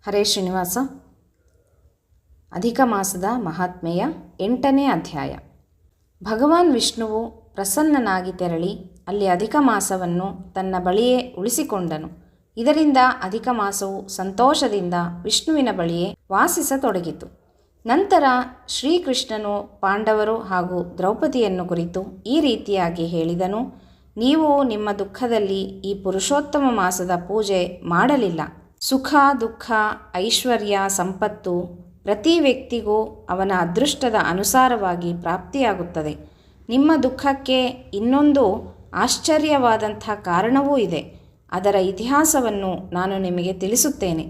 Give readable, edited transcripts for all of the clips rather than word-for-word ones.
ಹರೇ ಶ್ರೀನಿವಾಸ. ಅಧಿಕ ಮಾಸದ ಮಹಾತ್ಮೆಯ 8ನೇ ಅಧ್ಯಾಯ. ಭಗವಾನ್ ವಿಷ್ಣುವು ಪ್ರಸನ್ನನಾಗಿ ತೆರಳಿ ಅಲ್ಲಿ ಅಧಿಕ ಮಾಸವನ್ನು ತನ್ನ ಬಳಿಯೇ ಉಳಿಸಿಕೊಂಡನು. ಇದರಿಂದ ಅಧಿಕ ಮಾಸವು ಸಂತೋಷದಿಂದ ವಿಷ್ಣುವಿನ ಬಳಿಯೇ ವಾಸಿಸತೊಡಗಿತು. ನಂತರ ಶ್ರೀಕೃಷ್ಣನು ಪಾಂಡವರು ಹಾಗೂ ದ್ರೌಪದಿಯನ್ನು ಕುರಿತು ಈ ರೀತಿಯಾಗಿ ಹೇಳಿದನು. ನೀವು ನಿಮ್ಮ ದುಃಖದಲ್ಲಿ ಈ ಪುರುಷೋತ್ತಮ ಮಾಸದ ಪೂಜೆ ಮಾಡಲಿಲ್ಲ. ಸುಖ, ದುಃಖ, ಐಶ್ವರ್ಯ, ಸಂಪತ್ತು ಪ್ರತಿ ವ್ಯಕ್ತಿಗೂ ಅವನ ಅದೃಷ್ಟದ ಅನುಸಾರವಾಗಿ ಪ್ರಾಪ್ತಿಯಾಗುತ್ತದೆ. ನಿಮ್ಮ ದುಃಖಕ್ಕೆ ಇನ್ನೊಂದು ಆಶ್ಚರ್ಯವಾದಂಥ ಕಾರಣವೂ ಇದೆ. ಅದರ ಇತಿಹಾಸವನ್ನು ನಾನು ನಿಮಗೆ ತಿಳಿಸುತ್ತೇನೆ.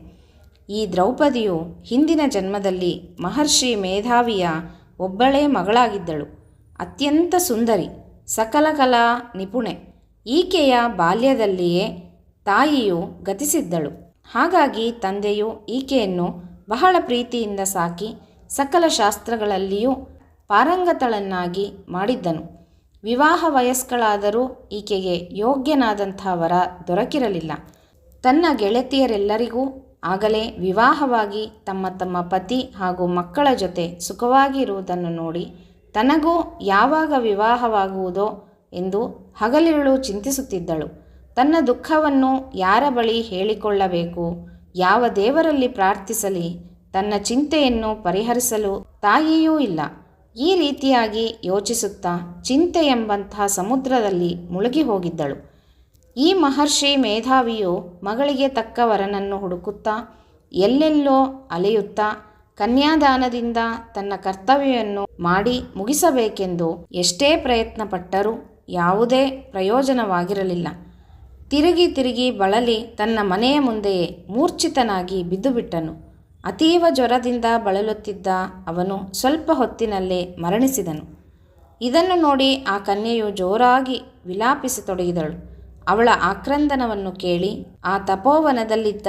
ಈ ದ್ರೌಪದಿಯು ಹಿಂದಿನ ಜನ್ಮದಲ್ಲಿ ಮಹರ್ಷಿ ಮೇಧಾವಿಯ ಒಬ್ಬಳೇ ಮಗಳಾಗಿದ್ದಳು. ಅತ್ಯಂತ ಸುಂದರಿ, ಸಕಲ ಕಲಾ ನಿಪುಣೆ. ಈಕೆಯ ಬಾಲ್ಯದಲ್ಲಿಯೇ ತಾಯಿಯು ಗತಿಸಿದ್ದಳು. ಹಾಗಾಗಿ ತಂದೆಯು ಈಕೆಯನ್ನು ಬಹಳ ಪ್ರೀತಿಯಿಂದ ಸಾಕಿ ಸಕಲ ಶಾಸ್ತ್ರಗಳಲ್ಲಿಯೂ ಪಾರಂಗತಳನ್ನಾಗಿ ಮಾಡಿದ್ದನು. ವಿವಾಹ ವಯಸ್ಕಳಾದರೂ ಈಕೆಗೆ ಯೋಗ್ಯನಾದಂಥ ವರ ದೊರಕಿರಲಿಲ್ಲ. ತನ್ನ ಗೆಳತಿಯರೆಲ್ಲರಿಗೂ ಆಗಲೇ ವಿವಾಹವಾಗಿ ತಮ್ಮ ತಮ್ಮ ಪತಿ ಹಾಗೂ ಮಕ್ಕಳ ಜೊತೆ ಸುಖವಾಗಿ ಇರುವುದನ್ನು ನೋಡಿ ತನಗೂ ಯಾವಾಗ ವಿವಾಹವಾಗುವುದೋ ಎಂದು ಹಗಲಿರುಳು ಚಿಂತಿಸುತ್ತಿದ್ದಳು. ತನ್ನ ದುಃಖವನ್ನು ಯಾರ ಬಳಿ ಹೇಳಿಕೊಳ್ಳಬೇಕು, ಯಾವ ದೇವರಲ್ಲಿ ಪ್ರಾರ್ಥಿಸಲಿ, ತನ್ನ ಚಿಂತೆಯನ್ನು ಪರಿಹರಿಸಲು ತಾಯಿಯೂ ಇಲ್ಲ. ಈ ರೀತಿಯಾಗಿ ಯೋಚಿಸುತ್ತಾ ಚಿಂತೆ ಎಂಬಂತಹ ಸಮುದ್ರದಲ್ಲಿ ಮುಳುಗಿ ಹೋಗಿದ್ದಳು. ಈ ಮಹರ್ಷಿ ಮೇಧಾವಿಯು ಮಗಳಿಗೆ ತಕ್ಕ ವರನನ್ನು ಹುಡುಕುತ್ತಾ ಎಲ್ಲೆಲ್ಲೋ ಅಲೆಯುತ್ತಾ ಕನ್ಯಾದಾನದಿಂದ ತನ್ನ ಕರ್ತವ್ಯವನ್ನು ಮಾಡಿ ಮುಗಿಸಬೇಕೆಂದು ಎಷ್ಟೇ ಪ್ರಯತ್ನ ಪಟ್ಟರೂ ಯಾವುದೇ ಪ್ರಯೋಜನವಾಗಿರಲಿಲ್ಲ. ತಿರುಗಿ ಬಳಲಿ ತನ್ನ ಮನೆಯ ಮುಂದೆಯೇ ಮೂರ್ಛಿತನಾಗಿ ಬಿದ್ದುಬಿಟ್ಟನು. ಅತೀವ ಜ್ವರದಿಂದ ಬಳಲುತ್ತಿದ್ದ ಅವನು ಸ್ವಲ್ಪ ಹೊತ್ತಿನಲ್ಲೇ ಮರಣಿಸಿದನು. ಇದನ್ನು ನೋಡಿ ಆ ಕನ್ಯೆಯು ಜೋರಾಗಿ ವಿಲಾಪಿಸತೊಡಗಿದಳು. ಅವಳ ಆಕ್ರಂದನವನ್ನು ಕೇಳಿ ಆ ತಪೋವನದಲ್ಲಿದ್ದ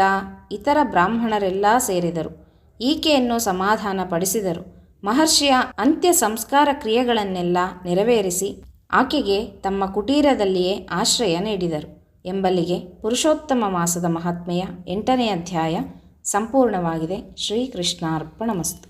ಇತರ ಬ್ರಾಹ್ಮಣರೆಲ್ಲ ಸೇರಿದರು. ಈಕೆಯನ್ನು ಸಮಾಧಾನಪಡಿಸಿದರು. ಮಹರ್ಷಿಯ ಅಂತ್ಯ ಸಂಸ್ಕಾರ ಕ್ರಿಯೆಗಳನ್ನೆಲ್ಲ ನೆರವೇರಿಸಿ ಆಕೆಗೆ ತಮ್ಮ ಕುಟೀರದಲ್ಲಿಯೇ ಆಶ್ರಯ ನೀಡಿದರು. ಎಂಬಲ್ಲಿಗೆ ಪುರುಷೋತ್ತಮ ಮಾಸದ ಮಹಾತ್ಮೆಯ 8ನೇ ಅಧ್ಯಾಯ ಸಂಪೂರ್ಣವಾಗಿದೆ. ಶ್ರೀಕೃಷ್ಣಾರ್ಪಣಮಸ್ತು.